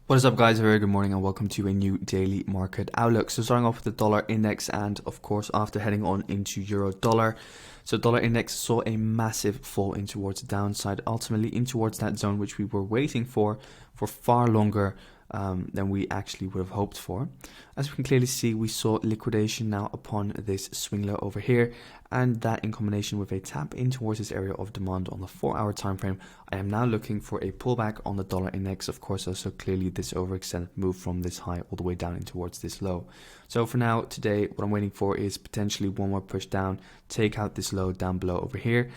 What is up, guys? A very good morning and welcome to a new daily market outlook. So starting off with the dollar index, and of course after heading on into euro dollar. So dollar index saw a massive fall in towards the downside, ultimately in towards that zone which we were waiting for far longer than we actually would have hoped for. As we can clearly see, we saw liquidation now upon this swing low over here, and that in combination with a tap in towards this area of demand on the 4-hour time frame, I am now looking for a pullback on the dollar index. Of course, also clearly this overextended move from this high all the way down in towards this low. So for now, today, what I'm waiting for is potentially one more push down, take out this low down below over here,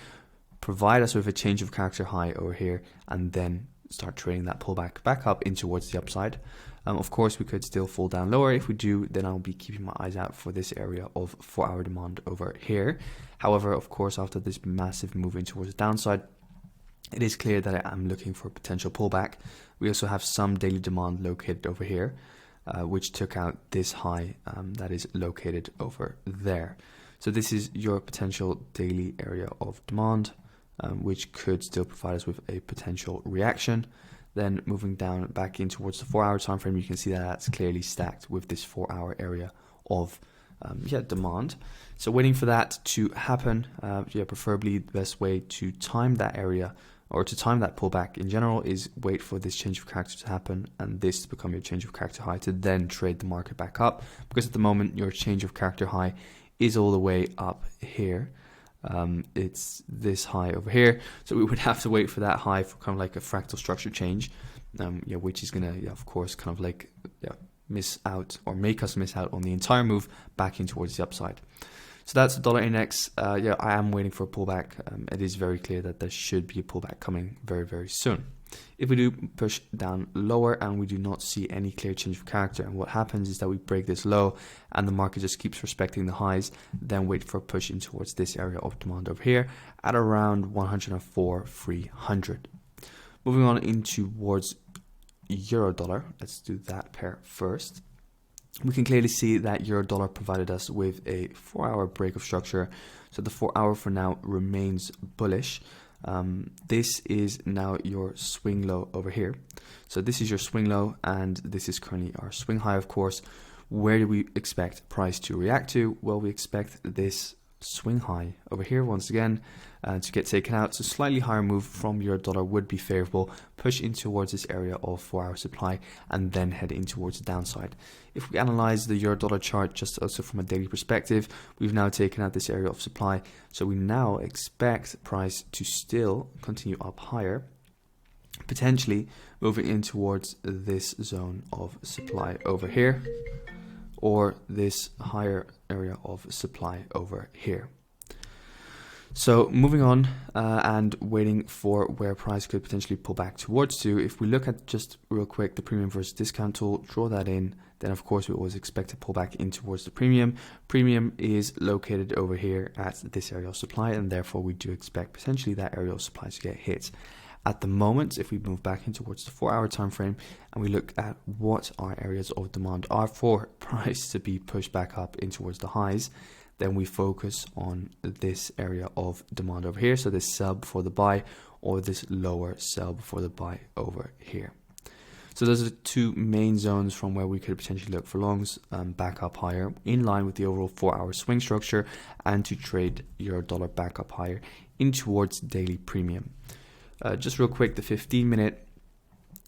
provide us with a change of character high over here, and then start trading that pullback back up in towards the upside. Of course, we could still fall down lower. If we do, then I'll be keeping my eyes out for this area of 4-hour demand over here. However, of course, after this massive move in towards the downside, it is clear that I am looking for a potential pullback. We also have some daily demand located over here, which took out this high that is located over there. So this is your potential daily area of demand, which could still provide us with a potential reaction. Then moving down back in towards the 4-hour time frame, you can see that that's clearly stacked with this 4-hour area of demand. So waiting for that to happen, preferably the best way to time that area or to time that pullback in general is wait for this change of character to happen and this to become your change of character high to then trade the market back up, because at the moment your change of character high is all the way up here. It's this high over here, so we would have to wait for that high for kind of like a fractal structure change, which is gonna of course kind of like miss out or make us miss out on the entire move back in towards the upside. So that's the dollar index. I am waiting for a pullback. It is very clear that there should be a pullback coming very, very soon. If we do push down lower and we do not see any clear change of character, and what happens is that we break this low and the market just keeps respecting the highs, then wait for a push in towards this area of demand over here at around 104,300. Moving on in towards euro dollar, let's do that pair first. We can clearly see that euro dollar provided us with a 4-hour break of structure. So the 4-hour for now remains bullish. This is now your swing low over here. So this is your swing low and this is currently our swing high, of course. Where do we expect price to react to? Well, we expect this swing high over here once again to get taken out. So slightly higher move from euro dollar would be favorable, push in towards this area of 4-hour supply and then head in towards the downside. If we analyze the euro dollar chart just also from a daily perspective, we've now taken out this area of supply, so we now expect price to still continue up higher, potentially moving in towards this zone of supply over here or this higher area of supply over here. So moving on and waiting for where price could potentially pull back towards to. If we look at just real quick the premium versus discount tool, draw that in, then of course we always expect to pull back in towards the premium. Premium is located over here at this area of supply, and therefore we do expect potentially that area of supply to get hit. At the moment, if we move back in towards the 4-hour time frame and we look at what our areas of demand are for price to be pushed back up in towards the highs, then we focus on this area of demand over here. So this sell before the buy or this lower sell before the buy over here. So those are the two main zones from where we could potentially look for longs back up higher in line with the overall 4-hour swing structure, and to trade euro dollar back up higher in towards daily premium. Just real quick, the 15-minute,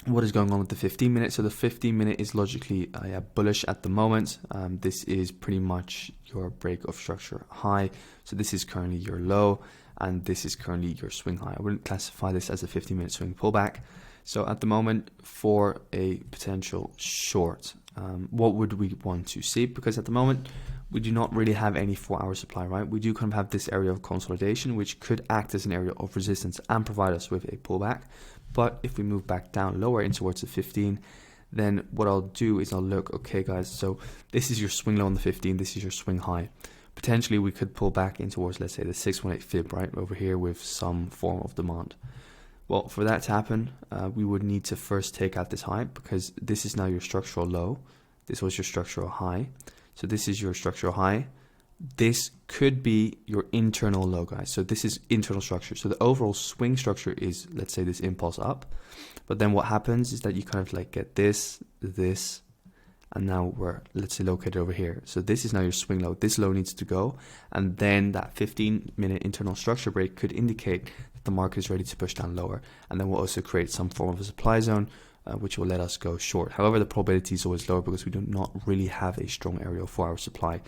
what is going on with the 15-minute? So the 15-minute is logically bullish at the moment. This is pretty much your break of structure high. So this is currently your low and this is currently your swing high. I wouldn't classify this as a 15-minute swing pullback. So at the moment, for a potential short, what would we want to see? Because at the moment, we do not really have any 4-hour supply, right? We do kind of have this area of consolidation, which could act as an area of resistance and provide us with a pullback. But if we move back down lower in towards the 15, then what I'll do is I'll look, okay guys, so this is your swing low on the 15, this is your swing high. Potentially we could pull back in towards, let's say, the 618 fib right over here with some form of demand. Well, for that to happen, we would need to first take out this high, because this is now your structural low. This was your structural high. So this is your structural high. this could be your internal low, guys. So this is internal structure. So the overall swing structure is, let's say, this impulse up. But then what happens is that you kind of like get this, and now we're, let's say, located over here. So this is now your swing low. This low needs to go. And then that 15-minute internal structure break could indicate that the market is ready to push down lower. And then we'll also create some form of a supply zone, which will let us go short. However, the probability is always lower because we do not really have a strong area of 4-hour supply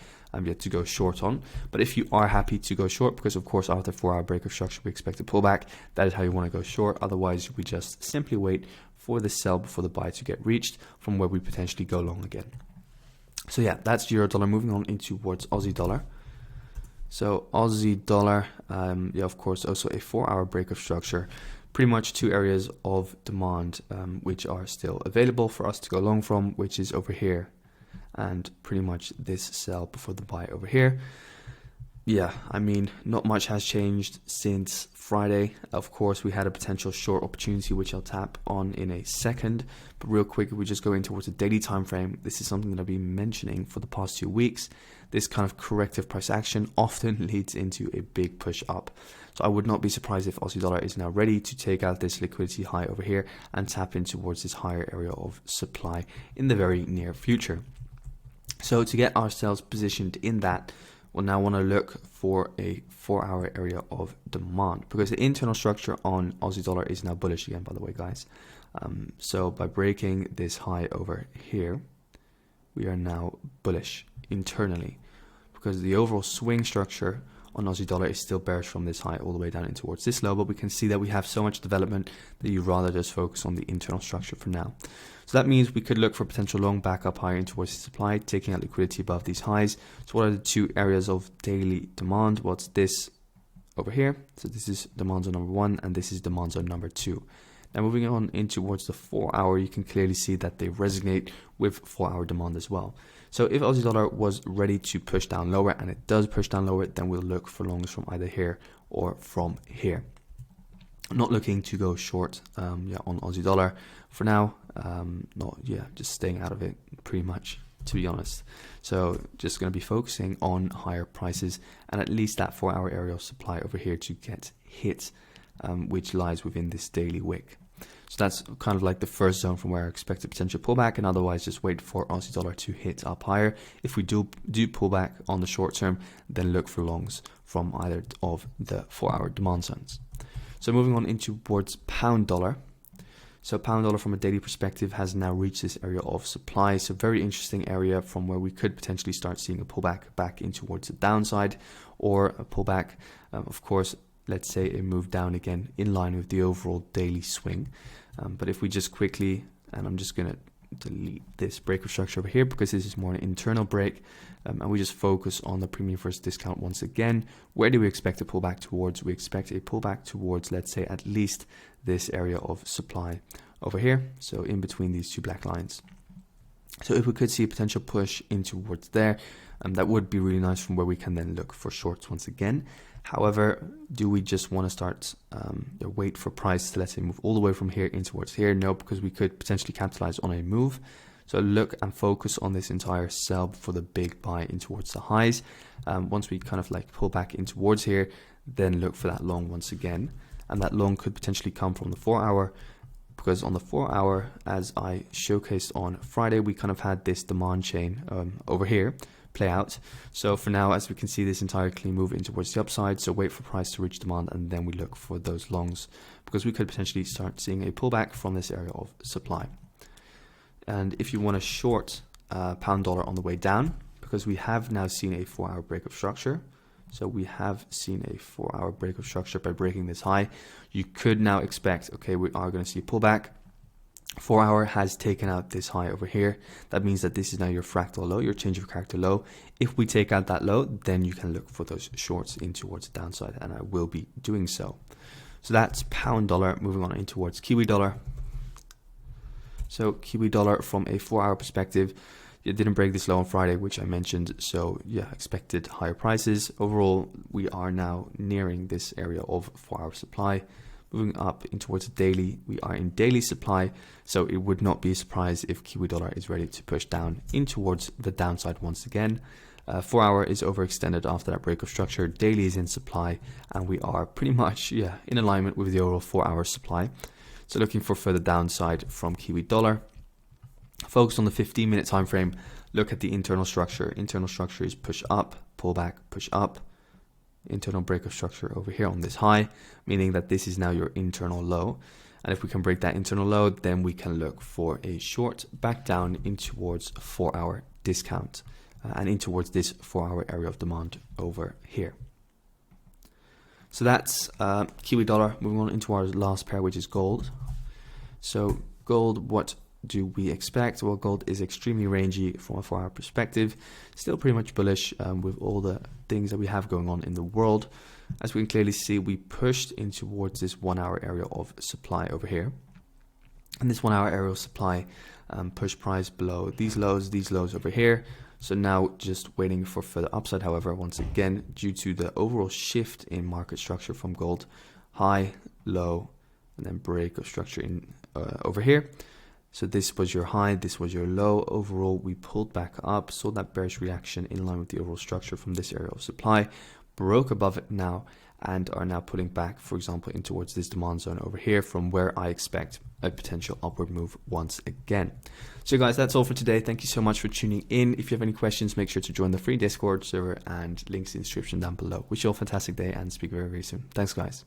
yet to go short on. But if you are happy to go short, because of course after 4-hour break of structure we expect a pullback, that is how you want to go short. Otherwise, we just simply wait for the sell before the buy to get reached, from where we potentially go long again. So yeah, that's euro dollar. Moving on into towards Aussie dollar. So Aussie dollar, yeah, of course, also a 4-hour break of structure. Pretty much two areas of demand which are still available for us to go long from, which is over here and pretty much this sell before the buy over here. Yeah, I mean, not much has changed since Friday. Of course, we had a potential short opportunity, which I'll tap on in a second. But real quick, if we just go in towards the daily time frame, this is something that I've been mentioning for the past 2 weeks. This kind of corrective price action often leads into a big push up. So I would not be surprised if Aussie dollar is now ready to take out this liquidity high over here and tap in towards this higher area of supply in the very near future. So to get ourselves positioned in that, we'll now want to look for a 4-hour area of demand, because the internal structure on Aussie dollar is now bullish again, by the way, guys. So by breaking this high over here, we are now bullish internally, because the overall swing structure on Aussie dollar is still bearish from this high all the way down in towards this low. But we can see that we have so much development that you rather just focus on the internal structure for now. So that means we could look for potential long back up higher in towards the supply, taking out liquidity above these highs. So what are the two areas of daily demand? What's this over here? So this is demand zone number 1, and this is demand zone number 2. Now moving on in towards the 4-hour, you can clearly see that they resonate with 4-hour demand as well. So if Aussie dollar was ready to push down lower, and it does push down lower, then we'll look for longs from either here or from here. I'm not looking to go short on Aussie dollar for now. Just staying out of it pretty much, to be honest. So just going to be focusing on higher prices and at least that 4-hour area of supply over here to get hit, which lies within this daily wick. So that's kind of like the first zone from where I expect a potential pullback, and otherwise just wait for Aussie dollar to hit up higher. If we do pull back on the short term, then look for longs from either of the 4-hour demand zones. So moving on into towards pound dollar. So pound dollar from a daily perspective has now reached this area of supply. So very interesting area from where we could potentially start seeing a pullback back in towards the downside, or a pullback, of course, let's say a move down again in line with the overall daily swing. But if we just quickly, and I'm just going to delete this break of structure over here because this is more an internal break, and we just focus on the premium versus discount once again. Where do we expect a pullback towards? We expect a pullback towards, let's say, at least this area of supply over here, so in between these two black lines. So if we could see a potential push in towards there, that would be really nice, from where we can then look for shorts once again. However, do we just want to start wait for price to, let's say, move all the way from here in towards here? No, because we could potentially capitalize on a move. So look and focus on this entire sell for the big buy in towards the highs. Once we kind of like pull back in towards here, then look for that long once again. And that long could potentially come from the 4-hour, because on the 4-hour, as I showcased on Friday, we kind of had this demand chain over here play out. So for now, as we can see, this entire clean move in towards the upside. So wait for price to reach demand, and then we look for those longs, because we could potentially start seeing a pullback from this area of supply. And if you want to short pound dollar on the way down, because we have now seen a 4-hour break of structure. So we have seen a 4-hour break of structure by breaking this high. You could now expect, okay, we are going to see a pullback. 4-hour has taken out this high over here. That means that this is now your fractal low, your change of character low. If we take out that low, then you can look for those shorts in towards the downside, and I will be doing so. So that's pound dollar. Moving on in towards Kiwi dollar. So Kiwi dollar from a 4-hour perspective, it didn't break this low on Friday, which I mentioned. So yeah, expected higher prices. Overall, we are now nearing this area of 4-hour supply. Moving up in towards the daily, we are in daily supply, so it would not be a surprise if Kiwi dollar is ready to push down in towards the downside once again. 4 hour is overextended after that break of structure. Daily is in supply, and we are pretty much in alignment with the overall 4 hour supply. So looking for further downside from Kiwi dollar. Focus on the 15-minute time frame. Look at the internal structure. Internal structure is push up, pull back, push up. Internal break of structure over here on this high, meaning that this is now your internal low. And if we can break that internal low, then we can look for a short back down in towards a 4 hour discount and in towards this 4 hour area of demand over here. So that's Kiwi dollar. Moving on into our last pair, which is gold. So gold, what do we expect? Well, gold is extremely rangy from a 4 hour perspective, still pretty much bullish with all the things that we have going on in the world. As we can clearly see, we pushed in towards this 1 hour area of supply over here, and this 1 hour area of supply pushed price below these lows over here. So now just waiting for further upside. However, once again, due to the overall shift in market structure from gold, high, low, and then break of structure in over here. So this was your high, this was your low. Overall, we pulled back up, saw that bearish reaction in line with the overall structure from this area of supply, broke above it now, and are now pulling back, for example, in towards this demand zone over here, from where I expect a potential upward move once again. So guys, that's all for today. Thank you so much for tuning in. If you have any questions, make sure to join the free Discord server, and links in the description down below. Wish you all a fantastic day and speak very, very soon. Thanks, guys.